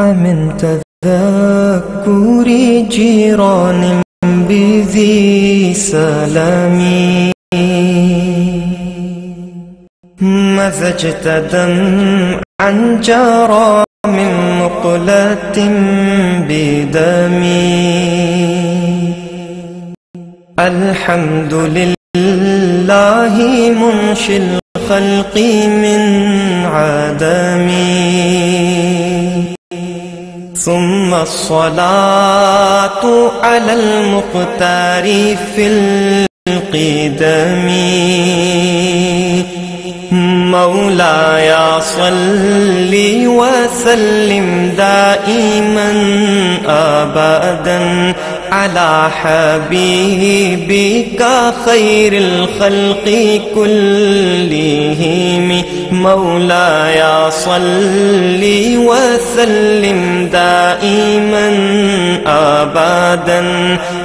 من تذكر جيران بذي سلامي مزجت دمعا جرى من مقلة بدمي الحمد لله منشي الخلق من عدمي ثم الصلاة على المختار في القدم مولاي صل وسلم دائما أبدا على حبيبك خير الخلق كلهم مولاي صل وسلم دائما أبدا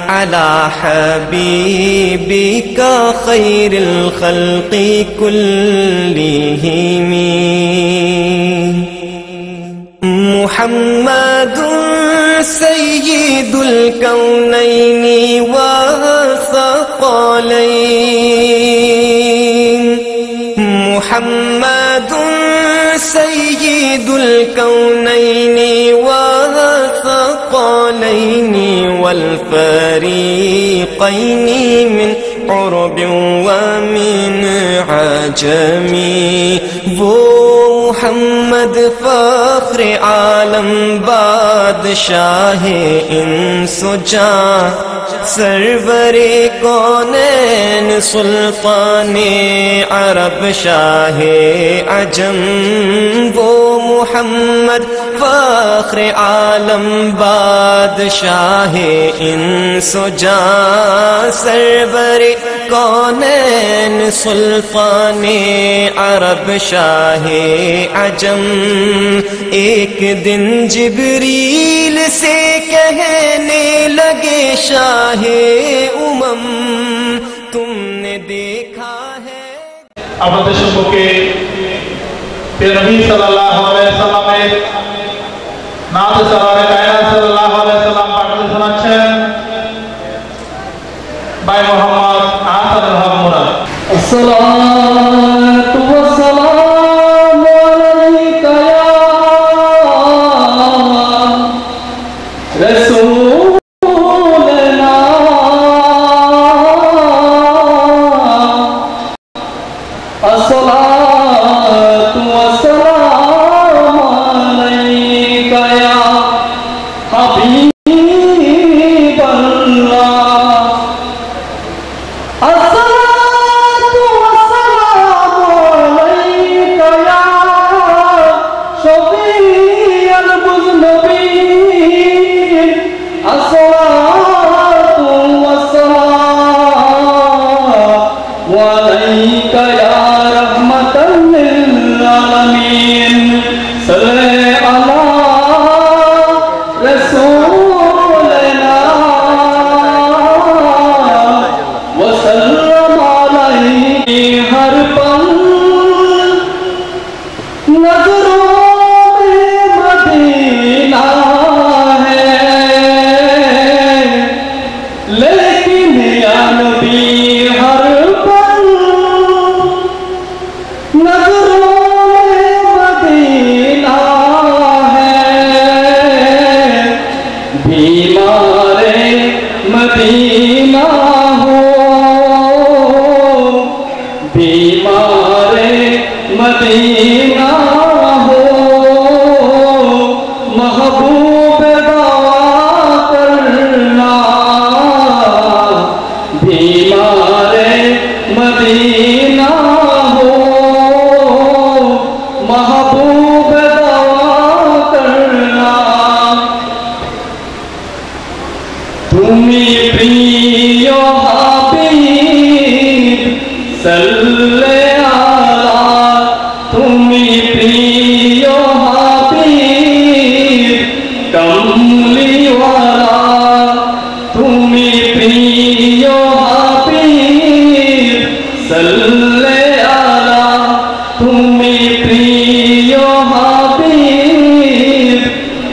على حبيبك خير الخلق كلهم محمد سيد الكونين والثقلين محمد سيد الكونين والثقلين والفريقين من عرب ومن عجم وہ محمد فخر عالم بادشاہ انس و جاں سرور کونین سلطان عرب شاہ عجم وہ محمد فخر عالم بادشاہ انس و جاں سرور کونین سلطان عرب شاہ عجم ایک دن جبریل سے کہنے لگے شاہ امم تم نے دیکھا ہے আমাদের সম্পর্কে নবী সাল্লাল্লাহু আলাইহি সাল্লামের নাত সরওয়ারে কায়নাত সাল্লাল্লাহু আলাইহি সাল্লাম পাঠ করে শোনাচ্ছেন ভাই মোহাম্মদ আহসানুল হক মুরাদ আসসালাতু ওয়াসসালামু আলাইকা ইয়া রাসূলুল্লাহ আসসালাতু ওয়াসসালামু আলাইকা ইয়া হাবিবাল্লাহ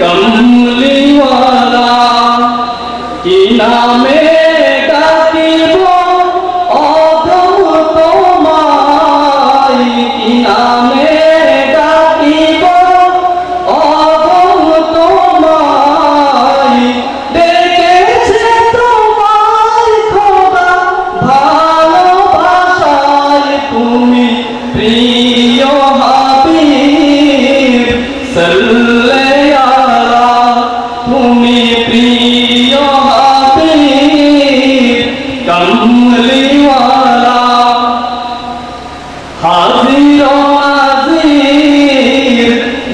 কমলিওয়ালা কি নামে ডাকিব অধম তোমায় কি নামে ডাকিব অধম তোমায় ডেকেছে তোমায় খোদা ভালোবাসায় তুমি প্রিয় হাবিব সাল্লাল্লাহু তুমি প্রিয় হাবিব কমলিওয়ালা হাজির ও নাজির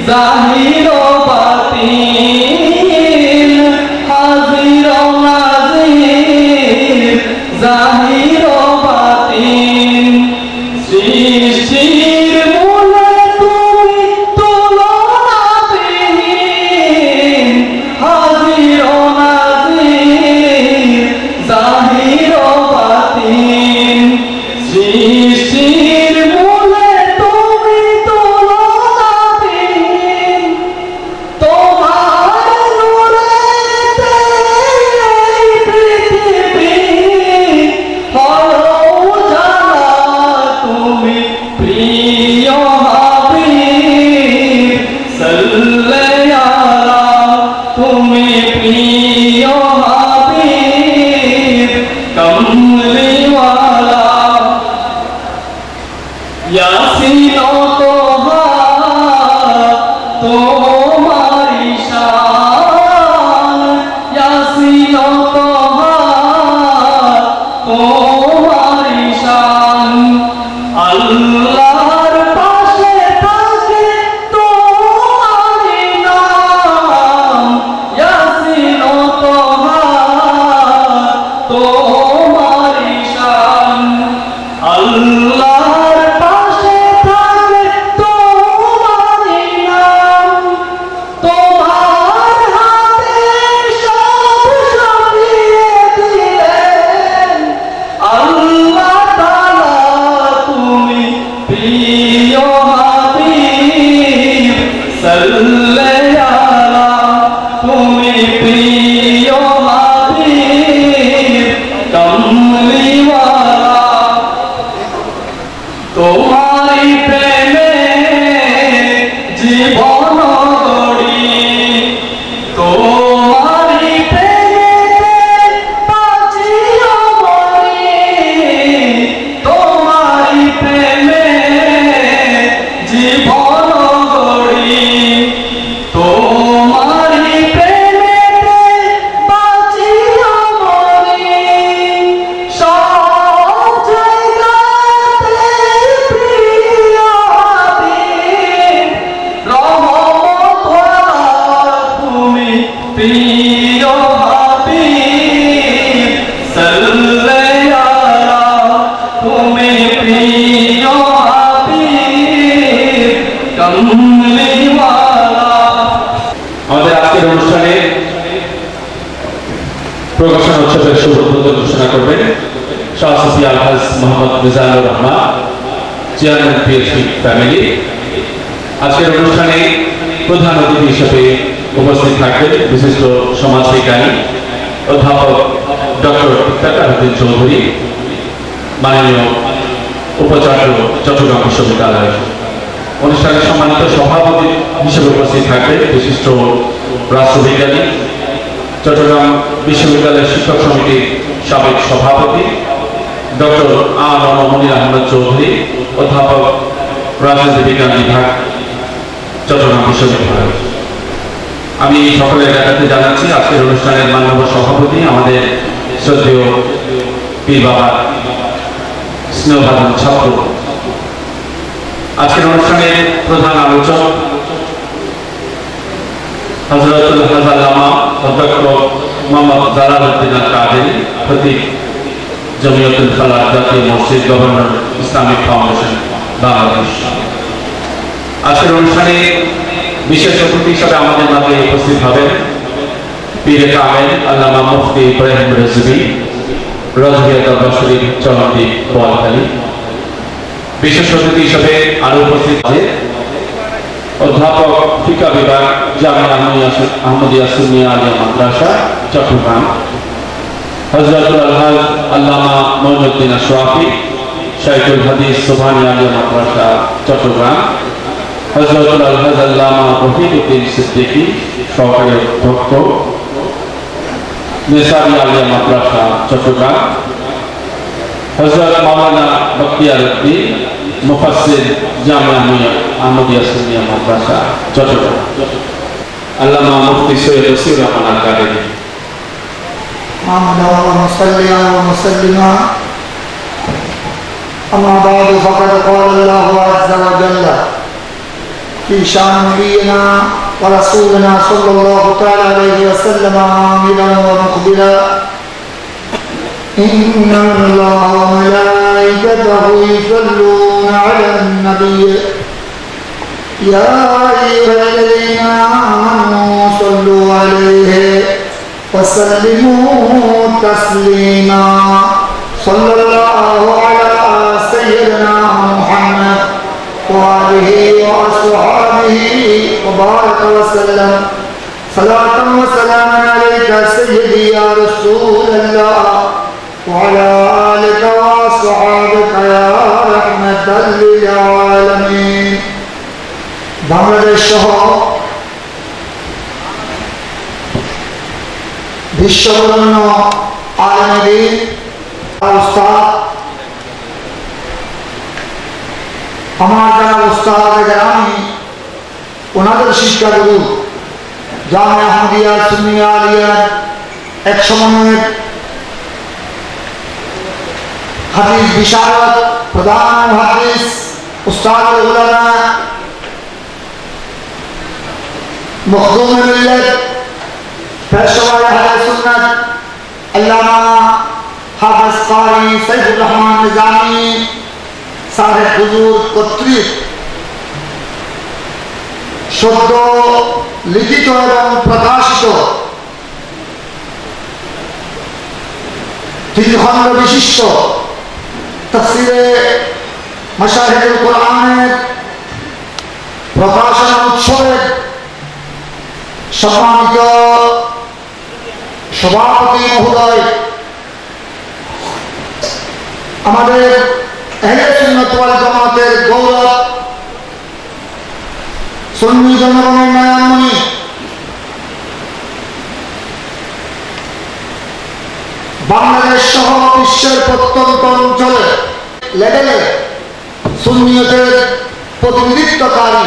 জাহির ও বাতিন হাজির ও নাজির জাহির ও বাতিন সৃষ্টির মূলে তুমি তুলনাবিহীন হাজির ও নাজির জাহির ও বাতিন সৃষ্টির মূলে তুমি তুলনাবিহীন তোমার নূরেতে এই পৃথিবী হলো উজালা তুমি প্রিয় হাবিব সাল্লাল্লাহু তুমি প্রিয় হাবিব কমলিওয়ালা ইয়াসিন ও তোহা তোমারি শান ইয়াসিন ও তোহা তোমারি শান আল্লাহর পাশে থাকে তোমারি নাম ইয়াসিন ও তোহা তোমারি শান আল্লাহর পাশে থাকে তোমারি নাম তোমার হাতে সব সরিয়ে দিলেন আল্লাহ তাআলা তুমি প্রিয় হাবিব সাল্লাল্লাহু তুমি প্রিয় হাবিব কমলিওয়ালা তোমারি প্রেমে জীবন গড়ি তোমারি প্রেমে বাঁচিও মরি তোমারি প্রেমে জীবন গড়ি তোমারি প্রেমে বাঁচিও মরি সব জায়গাতে প্রিয় হাবিব রহমতওয়ালা তুমি প্রিয় হাবিব সাল্লাল্লাহু তুমি প্রিয় হাবিব কমলিওয়ালা আমাদের আজকের অনুষ্ঠানে প্রকাশনা উৎসবের শুভ উদ্বোধন ঘোষণা করবেন শাহসি Alhaj Mohammad Mizanur Rahman chairman PHP family. আজকের অনুষ্ঠানে প্রধান অতিথি হিসেবে উপস্থিত থাকবেন বিশিষ্ট সমাজবিজ্ঞানী অধ্যাপক ডক্টর ইফতেখার উদ্দিন চৌধুরী, মাননীয় উপাচার্য চট্টগ্রাম বিশ্ববিদ্যালয়। অনুষ্ঠানের সম্মানিত সভাপতি হিসেবে উপস্থিত থাকবেন বিশিষ্ট রাষ্ট্রবিজ্ঞানী চট্টগ্রাম বিশ্ববিদ্যালয়ের শিক্ষক সমিতির সাবেক সভাপতি ডক্টর মনির আহমেদ চৌধুরী, অধ্যাপক রাজনীতি বিজ্ঞান বিভাগ চট্টগ্রাম বিশ্ববিদ্যালয়। আমি সকলের জ্ঞাতার্থে জানাচ্ছি আজকের অনুষ্ঠানের মাননীয় সভাপতি আমাদের শ্রদ্ধেয় পীর বাবা স্নেহভাজন ছাত্র। আজকের অনুষ্ঠানের প্রধান আলোচক হযরতুল আল্লামা অধ্যক্ষ মোহাম্মদ জালালউদ্দিন আল কাদেরী, খতিব জমিয়তুল ফালাহ জাতীয় মসজিদ, গভর্নর ইসলামিক ফাউন্ডেশন বাংলাদেশ। আজকের অনুষ্ঠানে বিশেষ অতিথি হিসাবে আমাদের মাঝে উপস্থিত হবেন পীরে কামেল আল্লামা মুফতি ইব্রাহিম রেজভী, রজভিয়া দরবার শরীফ চরণদ্বীপ বোয়ালখালী। বিশেষ অতিথি হিসাবে আরো উপস্থিত আছে অধ্যাপক ফিকা বিভাগ জামিয়া আহমদিয়া সুন্নিয়া আলিয়া মাদ্রাসা চট্টগ্রাম, হযরতুল আলহাজ আল্লামা মঈনুদ্দিন আশরাফি শাইখুল হাদিস সুবহানী আলিয়া মাদ্রাসা চট্টগ্রাম, হযরতুল আলহাজ আল্লামা রফিকুদ্দিন সিদ্দিকী সহকারী অধ্যক্ষ নেসাবী আলিয়া মাদ্রাসা চট্টগ্রাম, হযরত মাওলানা বখতিয়ার উদ্দিন মুফাসসির জামিয়া আহমদিয়া সুন্নিয়া মাদ্রাসা চট্টগ্রাম, আল্লামা মুফতি সৈয়দ রশিদ রহমান আল-কাদেরী। أما بعد فقد قال الله عز وجل في شأن نبينا ورسولنا صلى الله تعالى عليه وسلم عاملا ومخبرا إن الله وملائكته يصلون على النبي يا أيها الذين آمنوا صلوا عليه وسلموا تسليما صلى الله على سيدنا محمد وآله وأصحابه وبارك وسلم صلاة وسلام عليك سيدي يا رسول الله وعلى آلك وأصحابك يا رحمة للعالمين। বাংলাদেশ সহ বিশ্ববরণ্য আলেম উস্তাদ, আমার যারা উস্তাদ গ্রামী ওনাদের শিক্ষাগুরু জামিয়া আহমদিয়া সুন্নিয়া আলিয়া এক সমন্বয়ের হাদিস বিশারদ প্রধান হাদিস উস্তাদ উলামা মখদুম মিল্লাত পেশওয়া আহলে সুন্নাত আল্লামা হাফেজ কারি সাইফুর রহমান নিজামী সাহেব হুজুর কর্তৃক সদ্য লিখিত এবং প্রকাশিত 3 খণ্ড বিশিষ্ট তাফসীরে মাশাহিদুল কোরআনের প্রকাশনা উৎসবের সম্মানিত সভাপতি মহোদয়, আমাদের আহলে সুন্নাত ওয়াল জামাতের গৌরব, সুন্নি জনগণের নয়নমণি, বাংলাদেশ সহ বিশ্বের প্রত্যন্ত অঞ্চলে লেভেলে সুন্নিয়তের প্রতিনিধিত্বকারী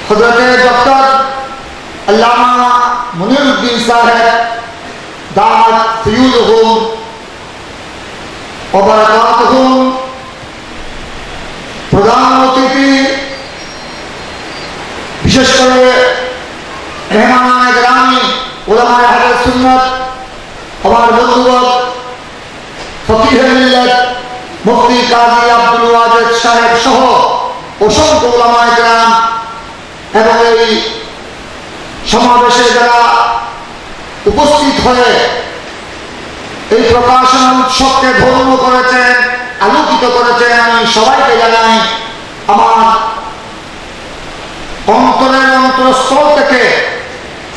হযরতে ডক্টর আল্লামা মুনিরউদ্দিন সাহেব দামাত ফিউজুহুম ওয়া বারাকাতুহুম প্রধান অতিথি, বিশেষ করে মেহমানানে গ্রামী উলামায়ে আহলে সুন্নাত, আমার বন্ধুবর্গ ফকিহে মিল্লাত মুফতি কাজী আব্দুল ওয়াজেদ সাহেব সহ অসংখ্য উলামায়ে কেরাম এবং এই সমাবেশে যারা উপস্থিত হয়ে এই প্রকাশনা উৎসবকে ধন্য করেছেন, আলোকিত করেছেন, আমি সবাইকে জানাই আমার অন্তরের অন্তরস্থল থেকে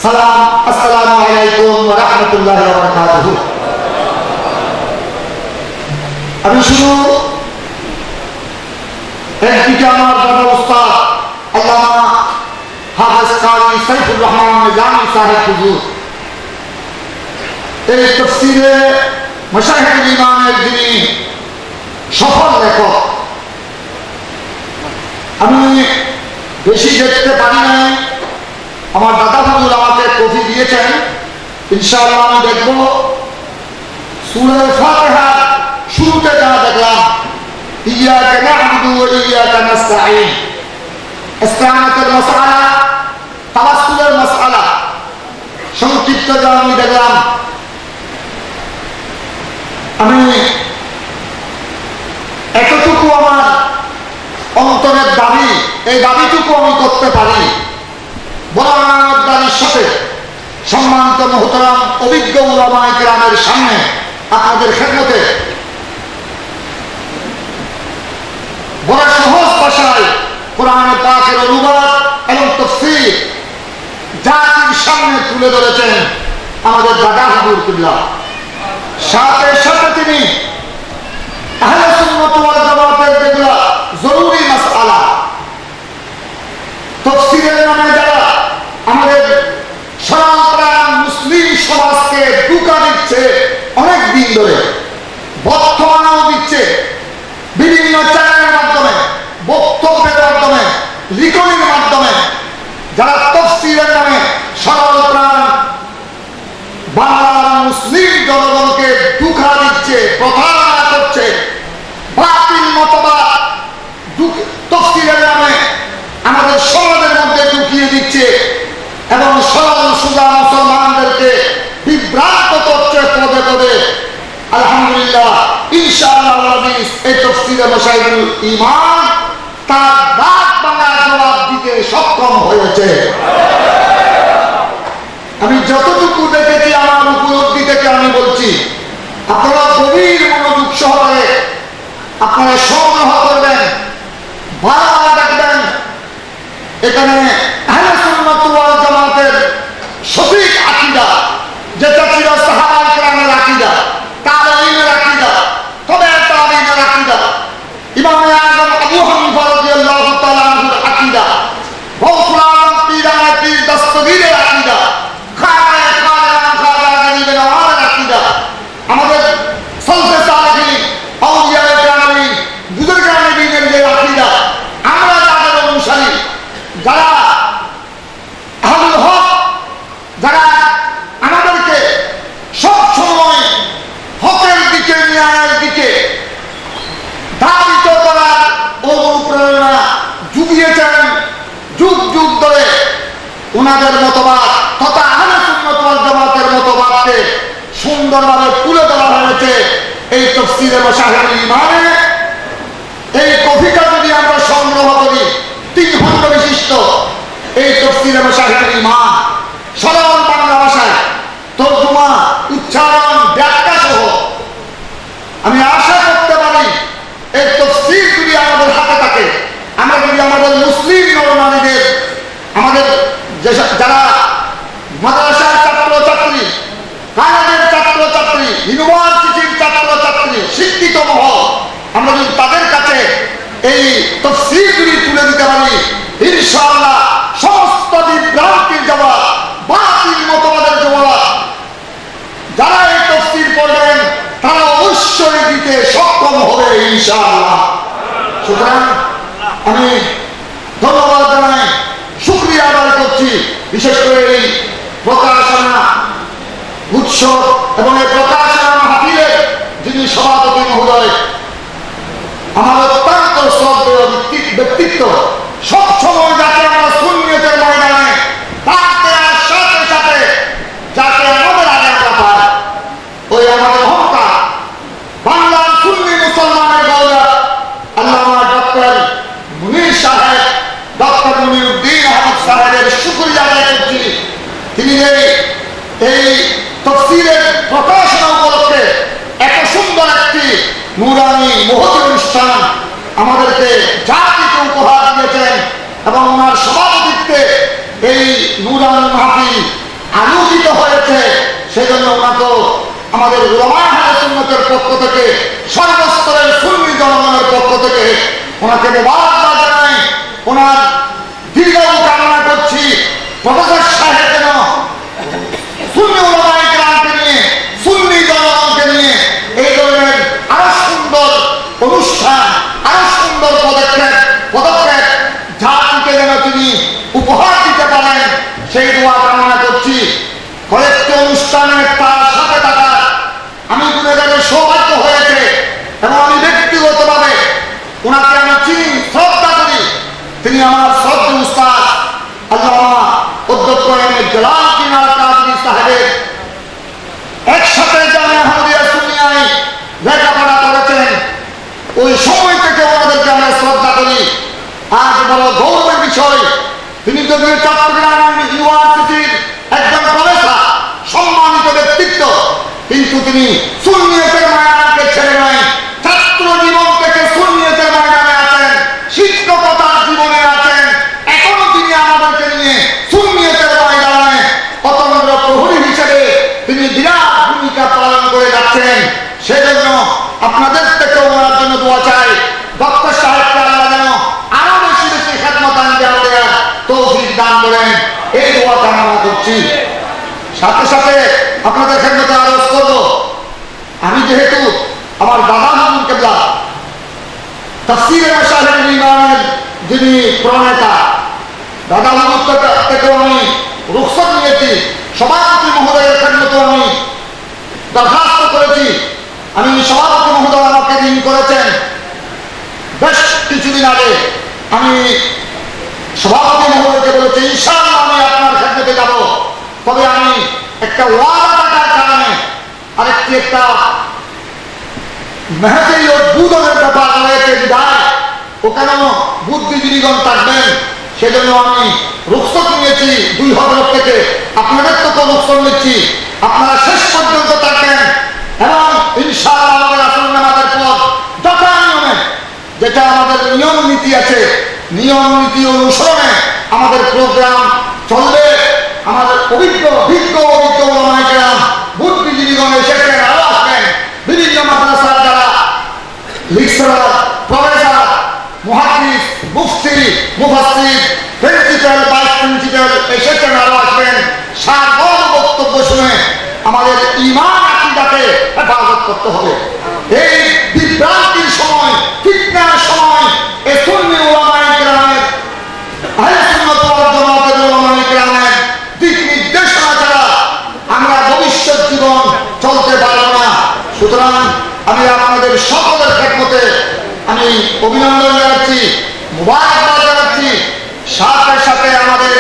সালাম। আসসালামু আলাইকুম ওয়া রাহমাতুল্লাহি ওয়া বারাকাতুহু। আমি শুধু একদিকে আমার দাদা উস্তাদ আল্লামা হাফেজ কারি সাইফুর রহমান নিজামী সাহেব হুজুর এই তাফসীরে মাশাহিদুল ইমামের যিনি সফল লেখক, আমি বেশি দেখতে পারি নাই, আমার দাদা হুজুর আমাকে কফি দিয়েছেন, ইনশাআল্লাহ আমি দেখব। সূরা ফাতিহা শুরুতে যা দেখলাম ইয়াকা না'বুদু ওয়া ইয়াকা নাস্তাঈন, ইসতিআনাতের মাসআলা, তাওয়াসসুলের মাসআলা সংক্ষিপ্ত যা আমি দেখলাম, আমি এতটুকু আমার অন্তরের দাবি, এই দাবিটুকু আমি করতে পারি বরাবরের সাথে সম্মানিত মুহতারাম অভিজ্ঞ উলামায়ে কেরামের সামনে আপনাদের খেদমতে বড় সহজ ভাষায় কোরআন পাকের অনুবাদ এবং তাফসীর জাতির সামনে তুলে ধরেছেন আমাদের দাদা হুজুর কিবলা। সাথে সাথে তিনি আহলে সুন্নাত ওয়াল জামাতের যেগুলো জরুরি মাসআলা তাফসীরের নামে যারা আমাদের সনাতন মুসলিম সমাজকে ধোঁকা দিচ্ছে অনেক দিন ধরে, বর্তমানেও দিচ্ছে, বিভিন্ন চ্যানেলের মাধ্যমে, বক্তব্যের মাধ্যমে, লিখনির মাধ্যমে যারা তাফসীরের নামে সনাতন বাংলার মুসলিম জনগণকে ধোঁকা দিচ্ছে, প্রতারণা করছে, বাতিল মতবাদ তাফসীরের নামে আমাদের সমাজের মধ্যে ঢুকিয়ে দিচ্ছে এবং সরল সোজা মুসলমানদেরকে বিভ্রান্ত করছে পদে পদে। আলহামদুলিল্লাহ, ইনশাআল্লাহ এই তাফসীরে মাশাইখুল ঈমান তার দাঁত ভাঙা জবাব দিতে সক্ষম হয়েছে। আমি যতটুকু দেখেছি আমার উপলব্ধি থেকে আমি বলছি, আপনারা গভীর মনোযোগ সহকারে আপনারা সংগ্রহ করবেন, ভালো দেখবেন। এখানে আহলে সুন্নাত ওয়াল জামাতের সঠিক আকীদা, যেটা ছিল সাহাবায়ে কেরামের আকীদা, তাবেঈনের আকীদা, তবে তাবেঈনের আকীদা, ইমাম আযম আবু হানিফা রাদিয়াল্লাহু তাআলা আনহুর আকীদা, গৌসুল আযম পীর পীর দস্তগীরের আকীদা, খাজা গরিব নওয়াজের আকীদা, আমাদের সালফে সালেহিন আউলিয়ায়ে কেরাম বুজুর্গানে দ্বীনের যে আকীদা, আমরা যাদের অনুসারী, যারা আহলুল হক, যারা আমাদেরকে সব সময় হকের দিকে, ন্যায়ের দিকে ধাবিত করার অনুপ্রেরণা জুগিয়েছেন যুগ যুগ ধরে, ওনাদের মতবাদ তথা আহলে সুন্নাত ওয়াল জামাতের মতবাদকে সুন্দরভাবে তুলে ধরা হয়েছে এই তাফসীরে মাশাইখুল ঈমানে। এই কপিটা যদি আমরা সংগ্রহ করি 3 খণ্ড বিশিষ্ট এই তাফসীরে মাশাইখুল ঈমান, সরল বাংলা ভাষায় তরজমা, উচ্চারণ, ব্যাখ্যা সহ, আমি আশা করতে পারি এই তাফসীর যদি আমাদের হাতে থাকে, আমরা যদি আমাদের মুসলিম নরনারীদের, আমাদের যারা মাদ্রাসার ছাত্রছাত্রী, কলেজের ছাত্রছাত্রী, ইউনিভার্সিটির ছাত্রছাত্রী, শিক্ষিত মহল, আমরা যদি তাদের কাছে এই তাফসীর যদি তুলে দিতে পারি, ইনশাআল্লাহ সমস্ত বিভ্রান্তির জবাব, বাতিল মতবাদের জবাব যারা এই তাফসীর পড়বেন তারা অবশ্যই দিতে সক্ষম হবে ইনশাআল্লাহ। সুতরাং আমি ধন্যবাদ জানাই, শুকরিয়া আদায় করছি, বিশেষ করে এই প্রকাশনা উৎসব এবং এই প্রকাশনা মাহফিলের যিনি সভাপতি মহোদয়, আমার অত্যন্ত শ্রদ্ধেয় ব্যক্তিত্ব, সবসময় যাতে আমরা সুন্নিয়তের ময়দানে ডাক দেওয়ার সাথে সাথে যাতে আমাদের আগে আমরা পাই, ওই আমাদের অহংকার, বাংলার সুন্নি মুসলমানের গৌরব আল্লামা ডক্টর মুনির সাহেব, ডক্টর মুনিরউদ্দিন আহমদ সাহেবের শুকরিয়া আদায় করছি। তিনি এই তাফসীরের প্রকাশনা উপলক্ষে এত সুন্দর একটি নুরানি মহতি অনুষ্ঠান আমাদেরকে জাতিকে উপহার দিয়েছেন এবং ওনার সভাপতিত্বে এই নুরানি মাহফিল আয়োজিত হয়েছে। সেজন্য ওনাকে আমাদের উলামায়ে আহলে সুন্নাতের পক্ষ থেকে, সর্বস্তরের সুন্নি জনগণের পক্ষ থেকে ওনাকে মোবারকবাদ জানাই, ওনার দীর্ঘায়ু কামনা করছি। প্রফেসর সাহেব যেন সুন্নি উলামায়ে কেরামকে নিয়ে, সুন্নি জনগণকে নিয়ে এই ধরনের আরো সুন্দর অনুষ্ঠান, আরো সুন্দর পদক্ষেপ জাতিকে যেন তিনি উপহার দিতে পারেন, সেই দোয়া কামনা করছি। কয়েকটি অনুষ্ঠানে তার সাথে থাকার আমি গুণের সৌভাগ্য হয়েছে এবং আমি ব্যক্তিগতভাবে ওনাকে আমি চিনি, শ্রদ্ধা করি। তিনি আমার শ্রদ্ধেয় উস্তাদ আল্লামা অধ্যক্ষ জালালউদ্দিন আল কাদরি সাহেবের একসাথে জামিয়া আহমদিয়া সুন্নিয়ায় লেখাপড়া করেছেন। ওই সময় থেকে ওনাদেরকে আমরা শ্রদ্ধা করি। আজ বড় গৌরবের বিষয়, তিনি যদিও চট্টগ্রাম ইউনিভার্সিটির একজন প্রফেসর, সম্মানিত ব্যক্তিত্ব, কিন্তু তিনি সুন্নিয়তের ময়দানকে ছেড়ে নয়, ছাত্র জীবন থেকে সুন্নিয়তের ময়দানে আছেন, শিক্ষকতার জীবনে এই দোয়া কামনা করছি। সাথে সাথে আপনাদের খেদমতে আরজ করব, আমি যেহেতু আমার দাদা হুজুর কেবলা তাফসীরে মাশারিকুল ইমানের যিনি প্রণেতা, দাদা হুজুর থেকেও আমি রুখসত নিয়েছি, সভাপতি মহোদয়ের খেদমতে আমি দরখাস্ত করেছি। আমি সভাপতি মহোদয় আমাকে ঋণ করেছেন। বেশ কিছুদিন আগে আমি সভাপতি মহোদয়কে বলেছি, ইনশাআল্লাহ আমি আপনার খেদমতে যাব, তবে আমি একটা ওয়াদা থাকার কারণে আরেকটি একটা মেহফিল উদ্বোধনের ব্যাপার রয়েছে বিধায় ওখানেও বুদ্ধিজীবীগণ থাকবেন, সেজন্য আমি রুখসত নিয়েছি 2 হজরত থেকে। আপনাদের তো রুখসত নিচ্ছি, আপনারা শেষ পর্যন্ত থাকবেন এবং ইনশাআল্লাহ আমাদের আসল নামাজের পর যথা নিয়মে যেটা আমাদের নিয়ম নীতি আছে, নিয়ম নীতি অনুসরণে আমাদের প্রোগ্রাম চলবে। আমাদের অভিজ্ঞ ওলামায়ে কেরাম বুদ্ধিজীবীগণ এসেছেন, আরো আসবেন। বিভিন্ন মাদ্রাসার যারা লেকচারার, প্রফেসর, মুহাদ্দিস, মুফতি, মুফাসসির, প্রিন্সিপাল, ভাইস প্রিন্সিপাল এসেছেন, আরো আসবেন। সার্বম বক্তব্য শুনে আমাদের ঈমান আকীদাকে হেফাজত করতে হবে। এই বিভ্রান্তির সময়, ফিতনার সময় এই সুন্নি উলামায়ে কেরামের, আহলে সুন্নাত ওয়াল জামাতের উলামায়ে কেরামের দিক নির্দেশনা ছাড়া আমরা ভবিষ্যৎ জীবন চলতে পারব না। সুতরাং আমি আপনাদের সকলের খেদমতে আমি অভিনন্দন জানাচ্ছি, মুবারকবাদ জানাচ্ছি। সাথে সাথে আমাদের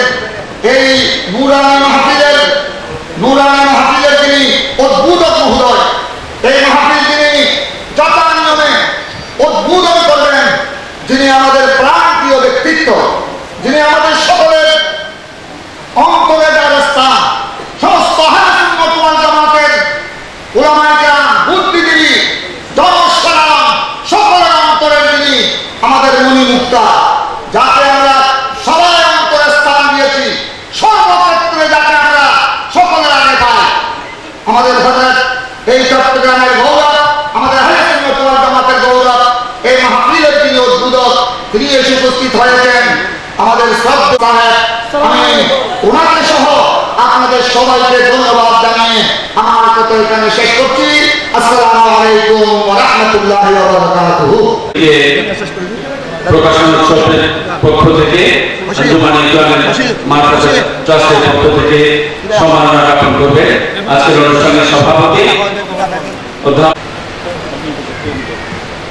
এই নূরানী মাহফিলের যিনি উদ্বোধক মহোদয়, এই মাহফিল যিনি যথা নিয়মে উদ্বোধন করবেন, যিনি আমাদের প্রাণপ্রিয় ব্যক্তিত্ব, যিনি আমাদের সকলের অন্তরে যার স্থান, সমস্ত আহলে সুন্নাত ওয়াল জামাতের উলামায়ে কেরাম, বুদ্ধিজীবী, জনসাধারণ সকলের অন্তরের যিনি আমাদের মণিমুক্তা, যাকে আমরা সবাই অন্তরে স্থান দিয়েছি, সর্বক্ষেত্রে যাকে আমরা সকলের আগে পাই। আমাদের হযরত এই চট্টগ্রামের গৌরব, আমাদের আহলে সুন্নাত ওয়াল জামাতের গৌরব, এই মাহফিলের যিনি উদ্বোধক, তিনি এসে উপস্থিত হয়েছেন আমাদের শ্রদ্ধেয় সাহেব। আমি ওনাকে সহ আপনাদের সবাইকে ধন্যবাদ জানিয়ে আমার কথা এখানে শেষ করছি। আসসালামু আলাইকুম ওয়া রাহমাতুল্লাহি ওয়া বারাকাতুহু। প্রকাশন উৎসবের পক্ষ থেকে, আঞ্জুমানে ইকরামের মাদ্রাসা ট্রাস্টের পক্ষ থেকে সম্মাননা জ্ঞাপন করবে আজকের অনুষ্ঠানের সভাপতি অধ্যাপক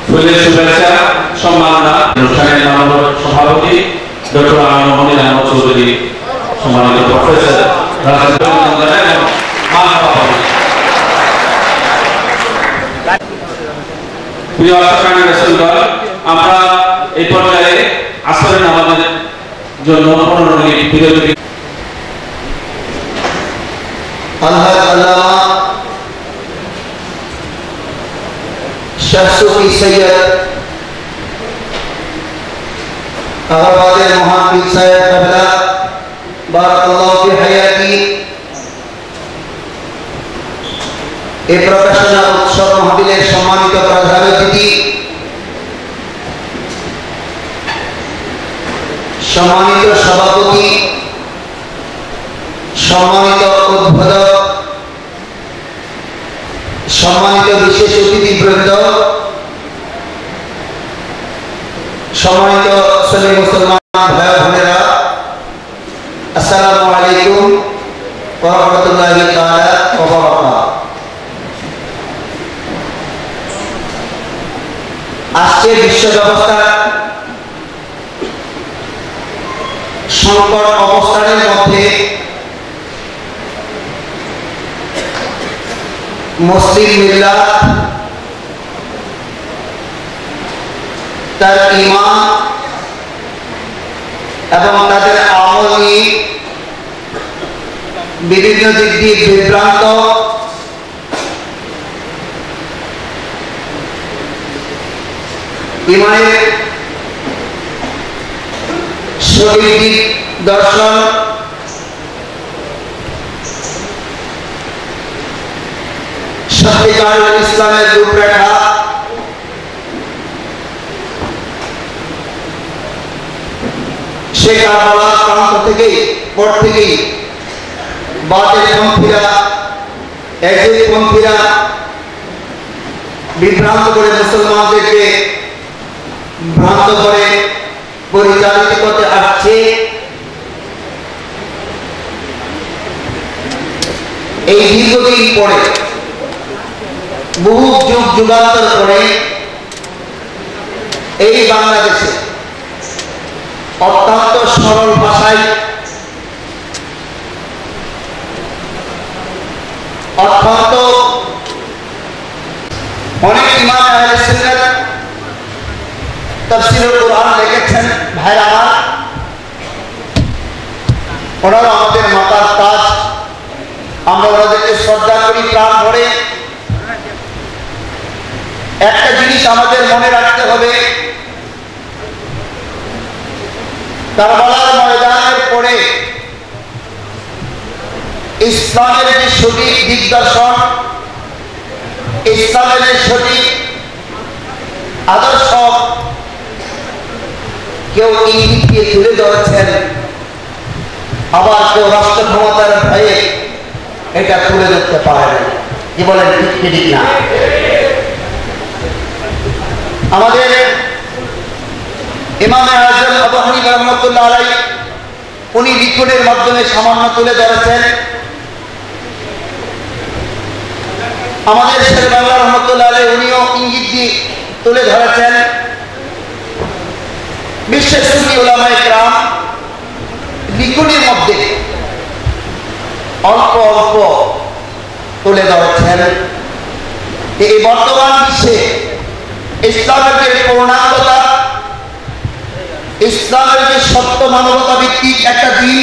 ফুলের শুভেচ্ছা সম্মাননা অনুষ্ঠানের মাননীয় সভাপতি ডক্টর আমিনুল আহমদ চৌধুরী, সম্মানিত প্রফেসর প্রিয় আশাকারী রাসূলগণ, আমরা এই পর্যায়ে আসরের নামাজের জন্য 15 মিনিট বিরতি। আলহাজ আল্লামা শাহ সুফি সৈয়দ আহ্বাদের মহান পীর সাহেব কাবলা বারাকাল্লাহু ফি হায়াতি এই প্রকাশনা উৎসব মাহফিলের সম্মানিত প্রধান অতিথি, সম্মানিত সভাপতি, সম্মানিত উদ্বোধক, সম্মানিত বিশেষ অতিথিবৃন্দ, সম্মানিত সুন্নি মুসলমান ভাই বোনেরা, আসসালামু আলাইকুম ওয়া রাহমাতুল্লাহি তাআলা ওয়া বারাকাতুহু। আজকে বিশ্ব ব্যবস্থা সংকট অবস্থানের মধ্যে মুসলিম মিল্লাত তার ঈমান এবং তাদের আমল নিয়ে বিভিন্ন দিক দিয়ে বিভ্রান্ত, ঈমানের সঠিক দর্শন সত্যিকার ইসলামের রূপরেখা সে কারবালার প্রান্ত থেকে পর থেকেই বাতিলপন্থীরা এজিদপন্থীরা বিভ্রান্ত করে মুসলমানদেরকে ভ্রান্ত করে পরিচালিত করতে আসছে। এই দীর্ঘদিন পরে বহু যুগ যুগান্তর পরে এই বাংলাদেশে অত্যন্ত সরল ভাষায় অত্যন্ত অনেক ইমাম আহলে সুন্নাত তাফসীরুল কুরআন লিখেছেন ভাইরা আমার, ওনারা আমাদের মাতার তাজ, আমরা ওনাদেরকে শ্রদ্ধা করি প্রাণ ভরে। একটা জিনিস আমাদের মনে রাখতে হবে, কারবালার ময়দানের পরে ইসলামের যে সঠিক দিগদর্শন, ইসলামের যে সঠিক আদর্শ কেউ ইঙ্গিত দিয়ে তুলে ধরেছেন, আবার কেউ রাষ্ট্র ক্ষমতার ভয়ে এটা তুলে ধরতে পারে না। কি বলেন, ঠিক না? আমাদের ইমাম আযম আবু হানিফা রাহমাতুল্লাহ আলাইহি উনি লিখনের মাধ্যমে সামান্য তুলে ধরেছেন। আমাদের শেখ বাংলা রহমতুল্লাহ আলাইহি উনিও ইঙ্গিত দিয়ে তুলে ধরেছেন। বিশ্বের সুন্নি উলামায়ে কেরাম লিখনের মধ্যে অল্প অল্প তুলে ধরেছেন। এই বর্তমান বিশ্বে ইসলামের যে পূর্ণাঙ্গতা, ইসলামের যে সত্য মানবতা ভিত্তিক একটা দিন,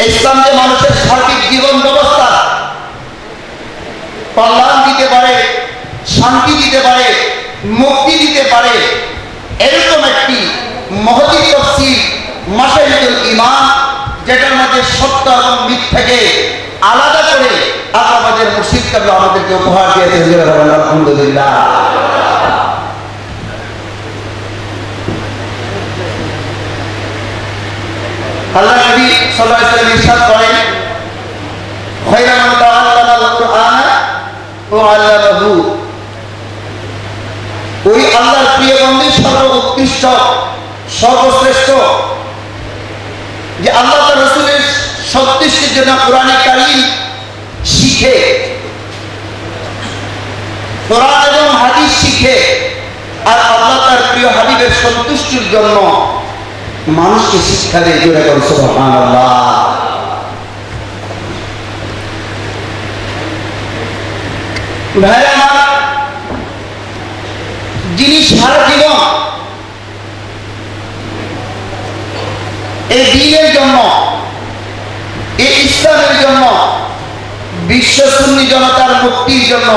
ইসলাম যে মানুষের সার্বিক জীবন ব্যবস্থা কল্যাণ দিতে পারে, শান্তি দিতে পারে, মুক্তি দিতে পারে, এরকম একটি মহতী তাফসীর মাশারিকুল ঈমান, যেটার মধ্যে সত্য এবং মিথ্যাকে আলাদা করে আমাদের মুর্শিদ কেবলা আমাদেরকে উপহার দিয়েছেন। আলহামদুলিল্লাহ। আল্লাহ নবী সাল্লাল্লাহু আলাইহি ওয়াসাল্লাম ইরশাদ করেন, খায়রুল মান তাআল্লামাল কুরআন ওয়া আল্লামাহু। ওই আল্লাহর প্রিয় বান্দা সর্বোৎকৃষ্ট সর্বশ্রেষ্ঠ, যে আল্লাহ তার রাসূলের সন্তুষ্টির জন্য কোরআনে কারীম শিখে, কোরআন এবং হাদিস শিখে, আর আল্লাহ তার প্রিয় হাবিবের সন্তুষ্টির জন্য মানুষকে শিক্ষা দিয়ে জোরে করে সুবহানাল্লাহ। ভাইরা আমার, যিনি সারা জীবন এই দ্বীনের জন্য, এই ইসলামের জন্য, বিশ্ব সুন্নি জনতার মুক্তির জন্য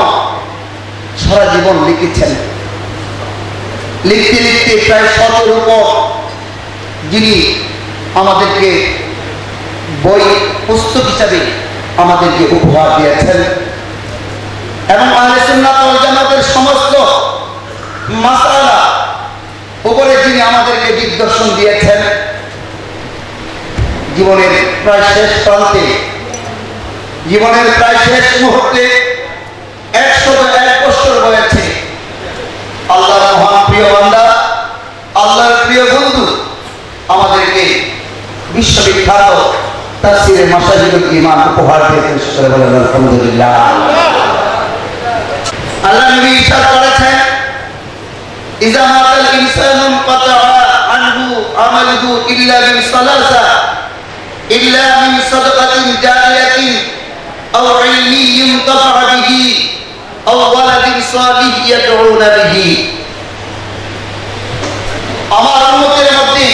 সারা জীবন লিখেছেন। লিখতে লিখতে প্রায় ১৭ উপর যিনি আমাদেরকে বই পুস্তক হিসাবে আমাদেরকে উপহার দিয়েছেন, এবং আহলে সুন্নাত ওয়াল জামাতের সমস্ত মাসআলা উপরে যিনি আমাদেরকে দিগদর্শন দিয়েছেন। জীবনের প্রায় শেষ প্রান্তে, জীবনের প্রায় শেষ মুহূর্তে ১০১ বছর বয়সে আল্লাহর মহান প্রিয় বান্দা, আল্লাহর প্রিয় বন্ধু আমাদেরকে বিশ্ববিখ্যাত তাফসীরে মাশারিকুল ঈমান উপহার দিয়েছেন। আলহামদুলিল্লাহ। আল্লাহ নবী ইরশাদ করেছেন, ইযা মাতাল ইনসানু কাতাআ আনহু আমালুহু ইল্লা মিন সালাসা, ইল্লা মিন সাদাকাতিন জারিয়াতিন আও ইলমিন ইনতাফা বিহি আও ওয়ালাদিন সালিহ ইয়াদউনা বিহি। আমার উম্মতের মধ্যে,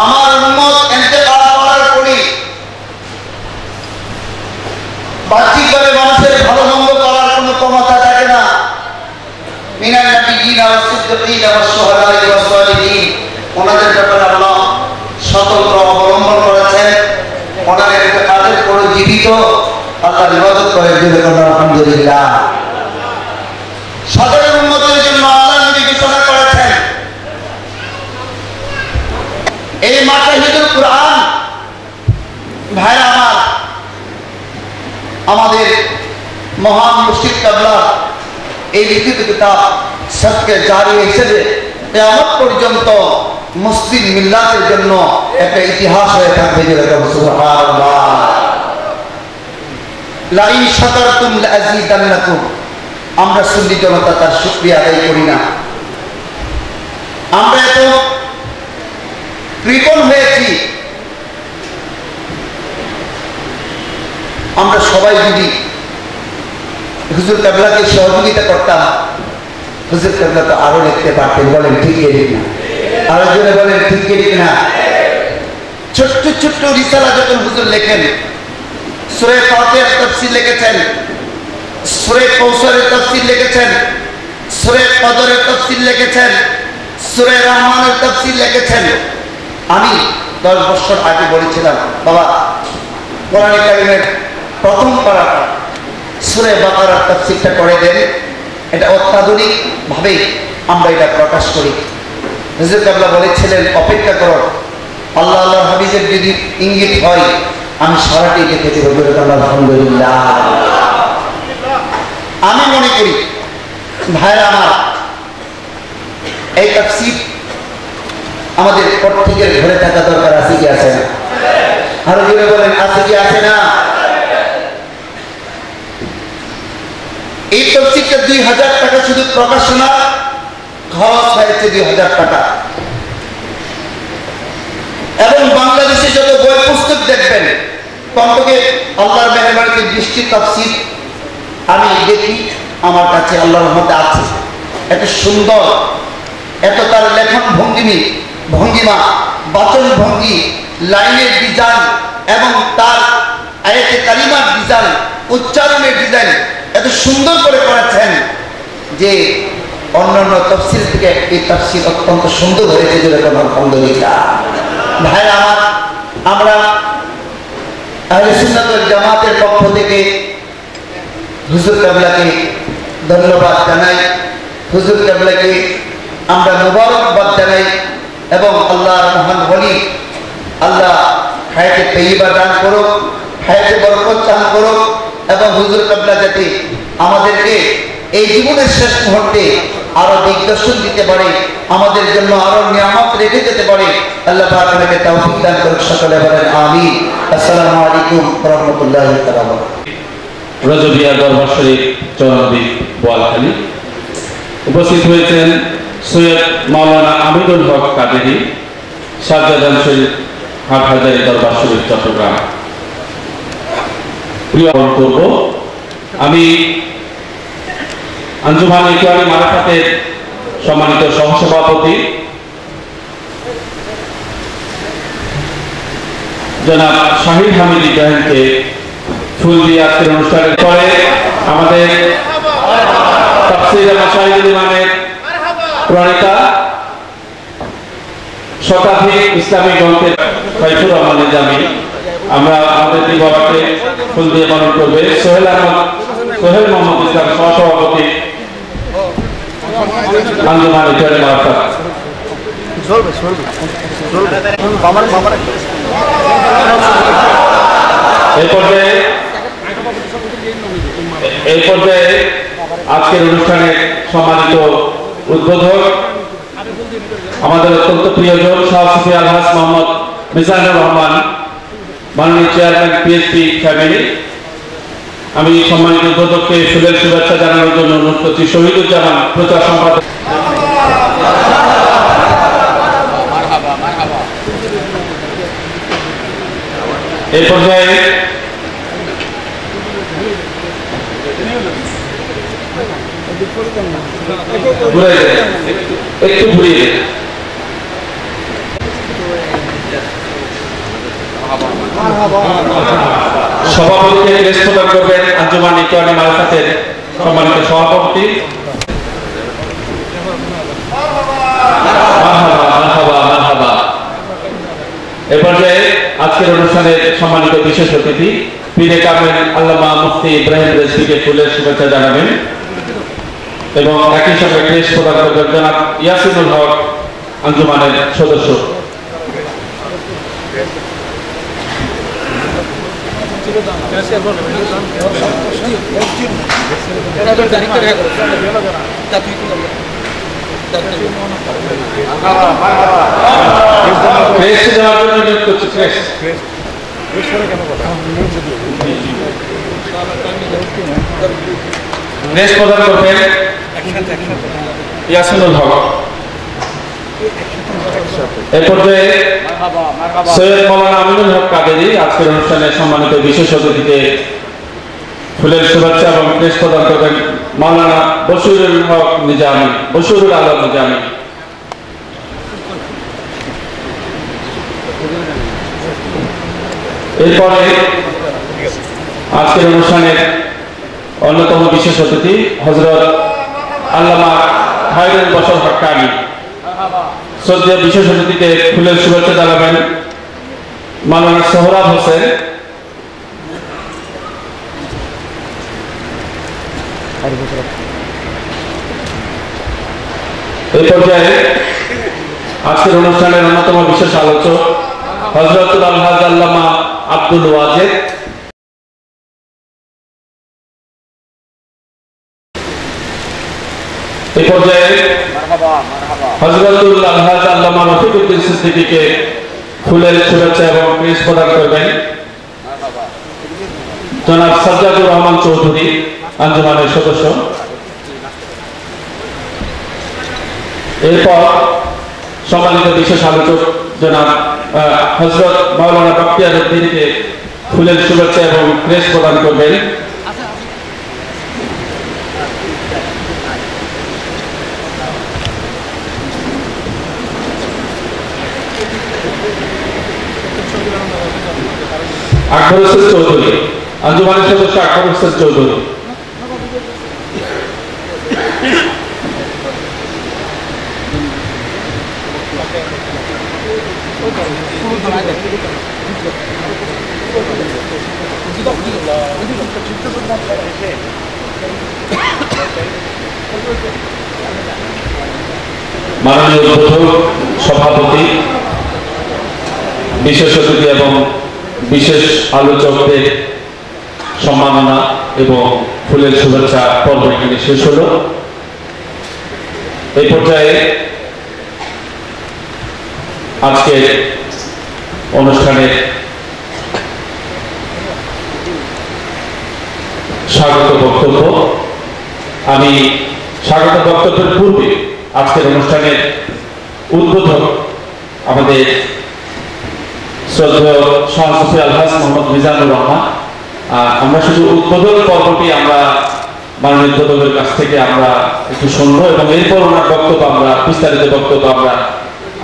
আমার উম্মত ইন্তেকাল করার পরে বাহ্যিকভাবে মানুষের ভালো মন্দ করার কোনো ক্ষমতা থাকে না। মিনান নাবিয়্যিনা ওয়াস সিদ্দীকিনা ওয়াস শুহাদা'i ওয়াস সালিহিন, ওনাদের ব্যাপারে আল্লাহ স্বতন্ত্র অবলম্বন করেছেন। ওনাদের ইন্তেকালের পরে জীবিত আল্লাহর ইবাদত করে দিলেন। আলহামদুলিল্লাহ। সাধারণ উম্মতের জন্য আল্লাহ নবী ঘোষণা করেছেন, এই মাশাহিদুল কুরআন ভাইরা আমার, আমাদের মহান মুর্শিদ কাবলা এই লিখিত কিতাব সদকে জারি হিসেবে কিয়ামত পর্যন্ত মুসলিম মিল্লাতের জন্য একটা ইতিহাস হয়ে থাকবে। যেরকম সুবহানাল্লাহ, লা ইন শাকারতুম লাযীদান্নাকুম। আমরা সুন্নি জনতা তার শুকরিয়া আদায় করি না। আমরা এত কৃপণ হয়েছি, আমরা সবাই যদি হুজুর কাবলাকে সহযোগিতা করতাম, হুজুর কাবলা তো আরো লিখতে পারতেন। বলেন ঠিক ঠিক না? আরো জোরে বলেন ঠিক ঠিক না? ছোট্ট ছোট্ট রিসালা যখন হুজুর লেখেন, সূরা ফাতিহার তাফসীর লিখেছেন, সূরা কাউসারের তাফসীর লিখেছেন, সূরা কদরের তাফসীর লিখেছেন, সূরা রহমানের তাফসীর লিখেছেন। আমি 10 বছর আগে বলেছিলাম, বাবা কোরআন কারীমের প্রথম পারাটা সূরা বাকারার তাফসীরটা করে দেন, এটা অত্যাধুনিক ভাবে আমরা এটা প্রকাশ করি। হুজুর কাবলা বলেছিলেন অপেক্ষা করো, আল্লাহ আল্লাহর হাবিবের যদি ইঙ্গিত হয় আমি সারাটি দেখেছি। আলহামদুলিল্লাহ। আমি মনে করি ভাইরা আমার, এই তাফসীর আমাদের প্রত্যেকের ঘরে থাকা দরকার। আছে কি আছে না? আরো জোরে বলেন আছে কি আছে না? এই তাফসীরটা 2000 টাকা শুধু প্রকাশনা খরচ হয়েছে, 2000 টাকা। এবং বাংলাদেশে যত বই পুস্তক দেখবেন, কমপক্ষে আল্লাহর মেহরবানিতে 20টি তাফসীর আমি দেখি আমার কাছে আল্লাহর রহমতে আছে। এত সুন্দর, এত তার লেখন ভঙ্গিমা, বাচন ভঙ্গি, লাইনের ডিজাইন এবং তার আয়াতে কালিমার ডিজাইন, উচ্চারণের ডিজাইন এত সুন্দর করে করেছেন যে অন্যান্য তাফসীর থেকে এই তাফসীর অত্যন্ত সুন্দর হয়েছে। যেরকম আলহামদুলিল্লাহ। ভাইরা আমার, আমরা আহলে সুন্নাত ওয়াল জামাতের পক্ষ থেকে হুজুর কাবলাকে ধন্যবাদ জানাই, হুজুর কাবলাকে আমরা মুবারকবাদ জানাই এবং আল্লাহর মহান ওলি আল্লাহ হায়াতে তাইয়্যিবা দান করুক, হায়াতে বরকত দান করুক এবং হুজুর কাবলা যাতে আমাদেরকে এই জীবনের শেষ মুহূর্তে আরো দিগদর্শন দিতে পারে, আমাদের জন্য আরো নিয়ামত রেখে যেতে পারে। আল্লাহ পাক আমাদেরকে তৌফিক দান করুক। সকলে বলেন আমিন। আসসালামু আলাইকুম ওয়া রাহমাতুল্লাহি ওয়া বারাকাতুহু। রজবিয়া দরবার শরীফ চরণদ্বীপ বোয়ালখালী উপস্থিত হয়েছেন সৈয়দ মাওলানা আমিনুল হক কাদেরী, শাহজালাল শরীফ হাটহাজারী দরবার শরীফ চট্টগ্রাম। প্রিয় করব, আমি আঞ্জুমান ইকরামে মারাফাতের সম্মানিত সহসভাপতি জনাব শাহিদ হামিদ ইব্রাহিমকে ফুল দিয়ে আজকের অনুষ্ঠানের পরে আমাদের তাফসীর মাশাইখুল ইমামের প্রণেতা শতাধিক ইসলামী গ্রন্থের সাইফুর রহমান নিজামী, আমরা আমাদের দিবাকে ফুল দিয়ে বরণ করবে সোহেল মোহাম্মদ ইসলাম সহসভাপতি আঞ্জুমান ইকরামে মারাফাত। এই পর্যায়ে আজকের অনুষ্ঠানের সম্মানিত উদ্বোধক আমাদের অত্যন্ত প্রিয়জন শাহ সুফি আলহাজ মোহাম্মদ মিজানুর রহমান, মাননীয় চেয়ারম্যান পিএসপি ফ্যামিলি। আমি সম্মানিত উদ্বোধককে ফুলের শুভেচ্ছা জানানোর জন্য অনুরোধ করছি শহীদুজ্জামান প্রচার সম্পাদক। এই পর্যায়ে একটু ঘুরিয়ে সভাপতিকে ক্রেস্ট প্রদান করবেন আঞ্জুমান ইকরামে মারাফাতের সম্মানিত সভাপতি। এ পর্যায়ে আজকের অনুষ্ঠানের সম্মানিত বিশেষ অতিথি পীরে কামেল আল্লামা মুফতি ইব্রাহিম রেজভিকে ফুলের শুভেচ্ছা জানাবেন এবং একই সঙ্গে ক্রেস্ট প্রদান করবেন জনাব ইয়াসিনুল হক আঞ্জুমানের সদস্য। নেক্সট প্রদান করবেন ইয়াসিনুল হক। এই পর্যায়ে সৈয়দ মৌলানা আমিনুল হক কাদেরী আজকের অনুষ্ঠানে সম্মানিত বিশেষ অতিথিকে ফুলের শুভেচ্ছা এবং ক্রেস্ট প্রদান করবেন মৌলানা বশিরুল হক নিজামী, বশিরুল আলম নিজামী। এরপরে আজকের অনুষ্ঠানের অন্যতম বিশেষ অতিথি হযরত আল্লামা খায়রুল বশর হাক্কানী। শ্রদ্ধেয় বিশেষ অতিথিকে ফুলের শুভেচ্ছা জানাবেন মাওলানা সোহরাব হোসেন। এই পর্যায়ে আজকের অনুষ্ঠানের অন্যতম বিশেষ আলোচক হযরতুল আলহাজ আল্লামা আব্দুল ওয়াজেদ। এই পর্যায়ে হযরতুল আলহাজ আল্লামা রফিকুদ্দিন সিদ্দিকীকে ফুলের শুভেচ্ছা এবং ক্রেস্ট প্রদান করবেন জনাব সাজ্জাদুর রহমান চৌধুরী, আঞ্জুমানের সদস্য। এরপর সম্মানিত বিশেষ আলোচক জনাব হযরত মাওলানা বখতিয়ার উদ্দিনকে ফুলের শুভেচ্ছা এবং ক্রেস্ট প্রদান করবেন আকবর হোসেন চৌধুরী, আঞ্জুমানের সদস্য আকবর হোসেন চৌধুরী। মাননীয় উদ্বোধক সভাপতি, বিশেষ অতিথি এবং বিশেষ আলোচকদের সম্মাননা এবং ফুলের শুভেচ্ছা পর্ব এখানে শেষ হলো। এই পর্যায়ে আজকে অনুষ্ঠানে স্বাগত বক্তব্য। আমি স্বাগত বক্তব্যের পূর্বে আজকের অনুষ্ঠানের উদ্বোধক আমাদের শ্রদ্ধেয় সহসচিব আলহাজ মোহাম্মদ মিজানুর রহমান। আমরা শুধু উদ্বোধন পর্বটি আমরা মাননীয় উদ্বোধকের কাছ থেকে আমরা একটু শুনবো এবং এরপর ওনার বক্তব্য আমরা বিস্তারিত বক্তব্য আমরা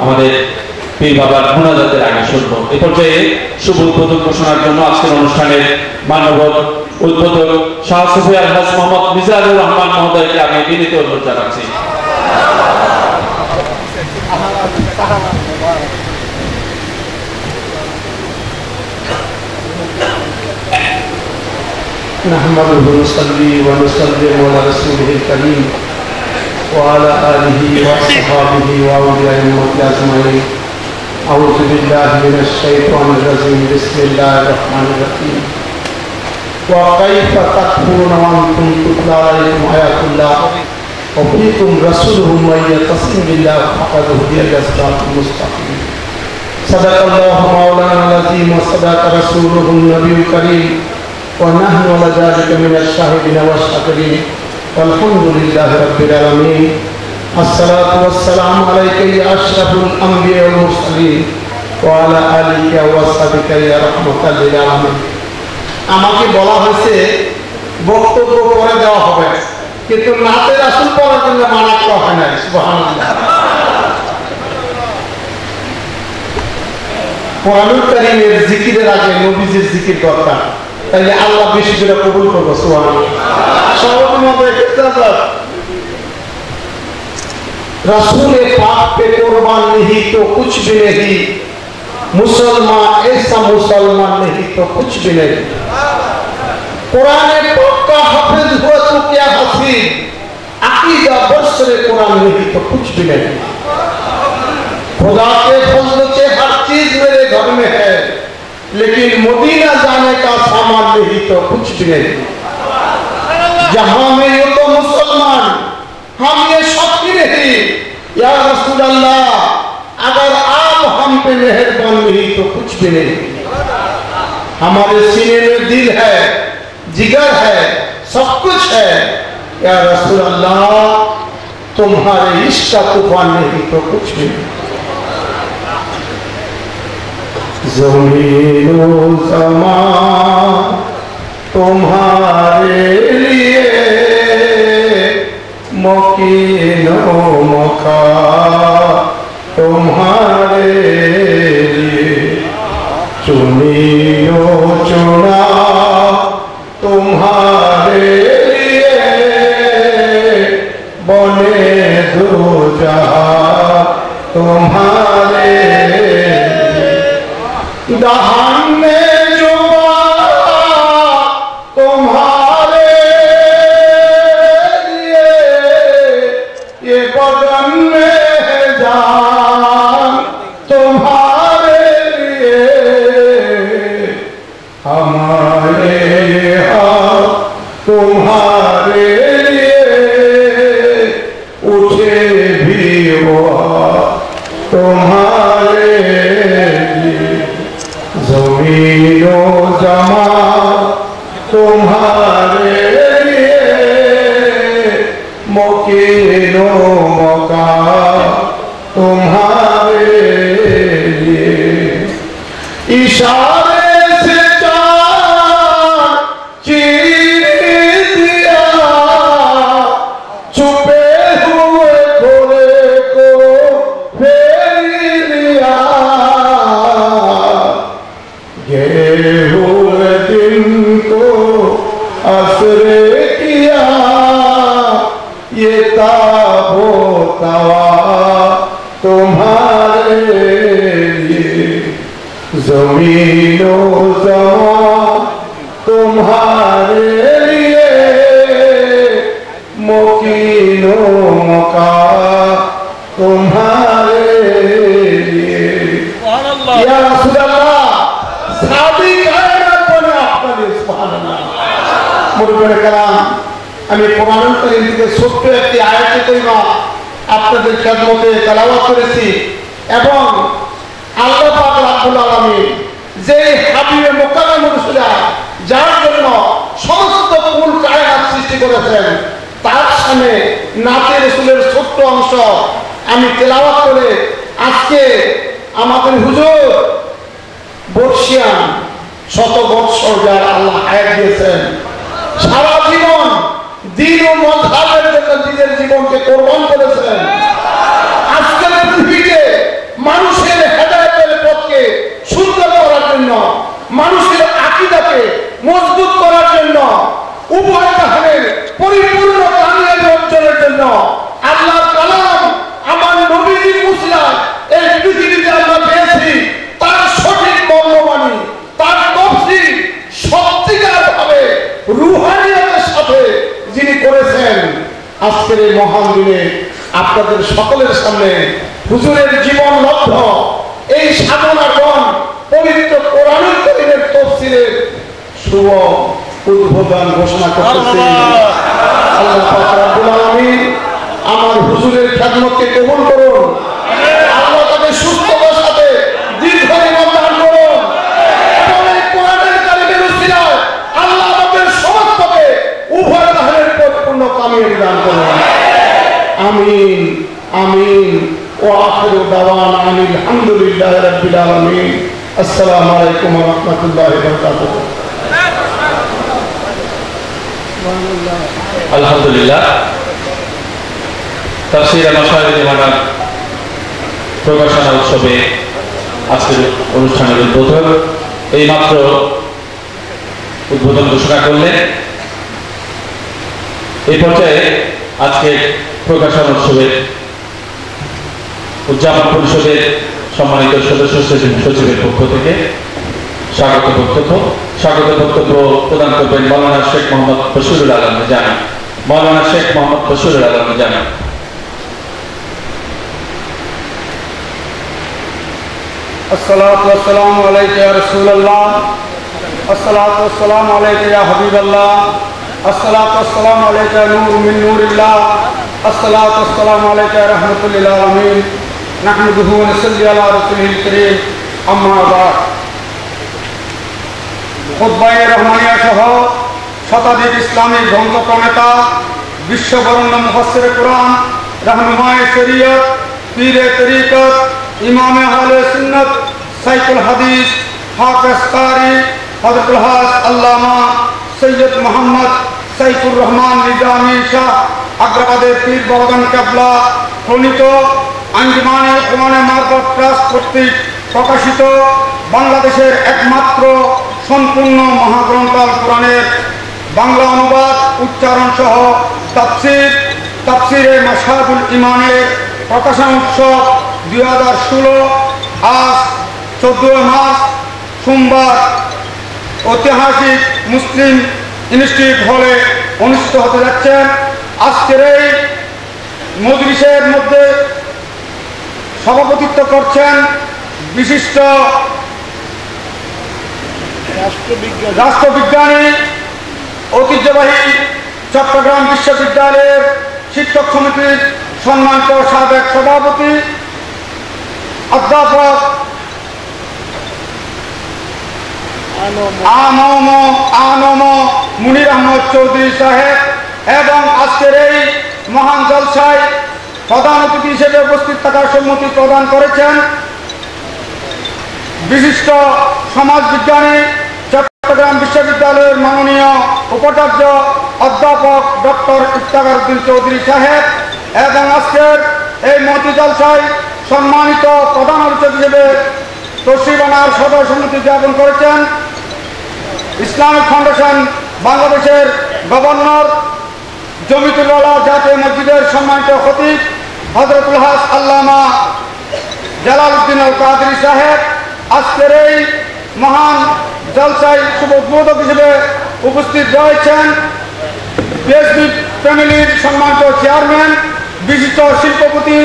আমাদের পীর বাবার মোনাজাতের আগে শুনবো। এ পর্যায়ে শুভ উদ্বোধন ঘোষণার জন্য আজকের অনুষ্ঠানের মাননীয় উদ্বোধক সহসচিব আলহাজ মোহাম্মদ মিজানুর রহমান মহোদয়কে আমি বিনীত অনুরোধ জানাচ্ছি। نحمده ونصلي ونسلم على رسوله الكريم وعلى آله وصحبه وأولياء أمته أجمعين. أعوذ بالله من الشيطان الرجيم. بسم الله الرحمن الرحيم. وكيف تكفرون وأنتم تتلى عليكم آيات الله وفيكم رسوله من يعتصم بالله فقد هدي إلى صراط مستقيم. صدق الله مولانا العظيم وصدق رسوله النبي الكريم ونحن على ذلك من الشاهدين والشاكرين والحمد لله رب العالمين. الصلاة والسلام عليك يا أشرف الأنبياء والمرسلين وعلى آلك وصحبك يا رحمة للعالمين. আমাকে বলা হয়েছে বক্তব্য করে দেওয়া হবে, কিন্তু নাতে রাসূল পড়ার জন্য মানা করা হয় না। সুবহানাল্লাহ। কোরআনুল কারীমের জিকিরের আগে নবীজির জিকির দরকার, তাইলে আল্লাহ বেশি করে কবুল করবো। সুবহানাল্লাহ। সর্বপ্রথম रसूल पाक पे कुर्बान नहीं तो कुछ भी नहीं, मुसलमान ऐसा मुसलमान नहीं तो कुछ भी नहीं। कुरान पाक का हाफिज हुआ तो क्या हसीन, अकीदा बरसरे कुरान नहीं तो कुछ भी नहीं। खुदा के फजल से हर चीज मेरे घर में है, लेकिन मदीना जाने का सामान नहीं तो कुछ भी नहीं। जहां में ये तो मुसलमान, हम ये शौकी नहीं। या रसूल अल्लाह, अगर आप हम पे मेहरबान नहीं तो कुछ भी नहीं। हमारे सीने में दिल है, जिगर है, सब कुछ है। या रसूल अल्लाह, तुम्हारे इश्क का तूफान नहीं तो कुछ भी नहीं। ज़मीन और ज़मान तुम्हारे लिए, मकीन और मकान तुम्हारे लिए, चुनियो चुना तुम्हारे लिए, बने दो जहां तुम्हारे लिए, दहान में जुआ तुम्हारे लिए, ये बदन में जान तुम्हारे लिए, हमारे यहाँ तुम्हारे लिए, उठे भी हुआ तुम्हारे लिए, ज़मीनो जमा तुम्हारे लिए, मकीनो मका तुम्हारे लिए, इशारे से चाँद चीर दिया, छुपे हुए घोड़े को फेर लिया, गिरे हुए दिन को असरे किया, ये ताबो तवा तुम्हारे लिए, ज़मीनो ज़मान तुम्हारे लिए, मकीनो मकान तुम्हारे लिए। या रसूल अल्लाह, सादी कायनात बने आपके सुभान अल्लाह। मुरब्बिर कराम, আমি কোরআনুল কারীম থেকে ছোট্ট একটি আয়াতে কারিমা আপনাদের খেদমতে তেলাওয়াত করেছি এবং আল্লাহ পাক রব্বুল আলামিন যে হাবিবে মুকাররম রাসূলা যার জন্য সমস্ত কুল কায়নাত সৃষ্টি করেছেন তার সামনে নাতে রাসূলের ছোট্ট অংশ আমি তেলাওয়াত করে আজকে আমাদের হুজুর বর্ষিয়ান শত বৎসর যার আল্লাহ হায়াত দিয়েছেন, সারা জীবন দিন ও মযহাবের জন্য নিজের জীবনকে কোরবান করেছেন। আজকের পৃথিবীতে মানুষের হেদায়েতের পথকে সুন্দর করার জন্য, মানুষের আকীদাকে মজবুত করার জন্য, উভয় জাহানের পরিপূর্ণ কামিয়াবি অর্জনের জন্য আল্লাহর কালাম আমার নবীজির উসিলায় এই পৃথিবীতে আমরা পেয়েছি। তার সঠিক মর্মবাণী, তার তাফসীর সত্যিকারভাবে রুহানিয়তের সাথে যিনি করেছেন, আজকের এই মহান দিনে আপনাদের সকলের সামনে হুজুরের জীবন লব্ধ এই সাধনাগণ পবিত্র কোরআনুল কারীমের তাফসীরের শুভ উদ্বোধন ঘোষণা করতেছি। আল্লাহ পাক রব্বুল আলামিন আমার হুজুরের খেদমতকে কবুল করুন। আল্লাহ তাকে সুস্থতার সাথে দীর্ঘ জীবন দান করুন এবং এই কোরআনুল কারীমের উসিলায় আল্লাহ আমাদের সমস্তকে উভয় জাহানের পরিপূর্ণ কামিয়াবি দান করুন। আমিন আমিন। ওয়া আখিরু দাওয়ানা আনিল হামদুলিল্লাহি রাব্বিল আলামিন। আসসালামু আলাইকুম ওয়া রাহমাতুল্লাহি ওয়া বারাকাতুহু। আলহামদুলিল্লাহ, তাফসীরে মাশায়েখে জামানাত প্রকাশনা উৎসবে আজকের অনুষ্ঠানের উদ্বোধন এইমাত্র উদ্বোধন ঘোষণা করলেন। এই পর্যায়ে আজকে প্রকাশনা উৎসবের উদযাপন পরিষদের সম্মানিত সদস্য সচিবের পক্ষ থেকে স্বাগত বক্তব্য প্রদান করবেন মাওলানা শেখ মোহাম্মদ বশিরুল আলম জানা। মাওলানা শেখ মোহাম্মদ বশিরুল আলম জানা। अस्सलातु वस्सलामु अलैका या रसूलल्लाह, अस्सलातु वस्सलामु अलैका या हबीबल्लाह, अस्सलातु वस्सलामु अलैका नूर मिन नूरिल्लाह, अस्सलातु वस्सलामु अलैका या रहमतुल लिल आलमीन, नहमदुहु व नसल्ली अला रसूलिल करीम, अम्मा बाद। खुतबाए रहमानिया सह शताधिक इस्लामिक ग्रंथ प्रणेता, विश्वबरण्य मुफस्सिर कुरान, रहनुमाए शरीयत, पीरे तरीकत, इमामे अहले सुन्नत, साइकुल हदीस, हाफिज कारी हजरतुल हाज अल्लामा सैयद मोहम्मद सैफुर रहमान निजामी शाह আগ্রাবাদের পীর বাবাগান কেবলা প্রণীত আঞ্জুমানে ইখওয়ানে মারফত ট্রাস্ট কর্তৃক প্রকাশিত বাংলাদেশের একমাত্র সম্পূর্ণ মহাগ্রন্থ আল কোরআনের বাংলা অনুবাদ, উচ্চারণ সহ তাফসিরে মাশহাদুল ইমানের প্রকাশনা উৎসব 2016 আজ 14 মার্চ সোমবার ঐতিহাসিক মুসলিম ইনস্টিটিউট হলে অনুষ্ঠিত হতে যাচ্ছেন। আজকের এই মজলিসের মধ্যে সভাপতিত্ব করছেন বিশিষ্ট রাষ্ট্রবিজ্ঞানী, ঐতিহ্যবাহী চট্টগ্রাম বিশ্ববিদ্যালয়ের শিক্ষক সমিতির সম্মানিত সাবেক সভাপতি অধ্যাপক আনম মুনির আহমদ চৌধুরী সাহেব এবং আজকের এই মহান জলসায় প্রধান অতিথি হিসেবে উপস্থিত থাকার সম্মতি প্রদান করেছেন বিশিষ্ট সমাজবিজ্ঞানী, চট্টগ্রাম বিশ্ববিদ্যালয়ের মাননীয় উপাচার্য অধ্যাপক ডক্টর ইফতেখার উদ্দিন চৌধুরী সাহেব এবং আজকের এই মহতি জলসায় সম্মানিত প্রধান অতিথি হিসেবে তশরিফ আনার সদস্য সমিতি জ্ঞাপন করেছেন ইসলামিক ফাউন্ডেশন বাংলাদেশের গভর্নর, জমিতুল্লাহ জাতীয় মসজিদের সম্মানিত খতিব হযরতুল হাজ আল্লামা জালালউদ্দিন আল কাদরি সাহেব। আজকের এই মহান জলসায় শুভ উদ্বোধক হিসেবে উপস্থিত রয়েছেন বিএসপি ফ্যামিলির সম্মানিত চেয়ারম্যান, বিশিষ্ট শিল্পপতি,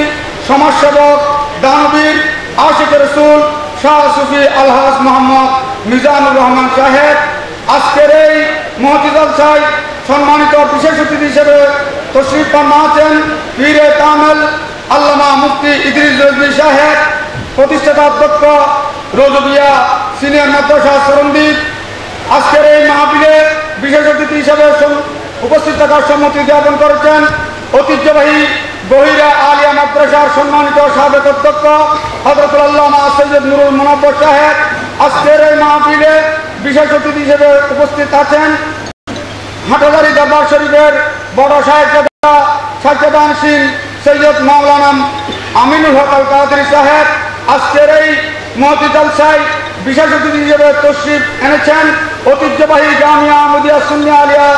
সমাজসেবক, দানবীর, আশিক রসুল শাহ সুফি আলহাজ মোহাম্মদ মিজানুর রহমান সাহেব। আজকের এই মহতি জলসায় সম্মানিত বিশেষ অতিথি হিসেবে তশরিফ ফারমা আছেন পীরে কামেল আল্লামা মুফতি ইদ্রিস রিজভী সাহেব, প্রতিষ্ঠাতা অধ্যক্ষ রোজবিয়া সিনিয়র মাদ্রাসা সরন্দীপ। আজকের এই মাহফিলে বিশেষ অতিথি হিসেবে উপস্থিত থাকার সম্মতি জ্ঞাপন করেছেন ঐতিহ্যবাহী গহিরা আলিয়া মাদ্রাসার সম্মানিত সাবেক অধ্যক্ষ হযরতুল আল্লামা সৈয়দ নুরুল মুনাব্বর সাহেব। আজকের এই মাহফিলে বিশেষ অতিথি হিসেবে উপস্থিত আছেন হাটহাজারী দরবার শরীফের বড় সাহেবজাদা সাজ্জাদান সিং সৈয়দ মাওলানা আমিনুল হক আল কাদরি সাহেব। আজকের এই মহতি জলসায় বিশেষ অতিথি হিসেবে তশরিফ এনেছেন ঐতিহ্যবাহী জামিয়া আহমদিয়া সুন্নিয়া আলিয়া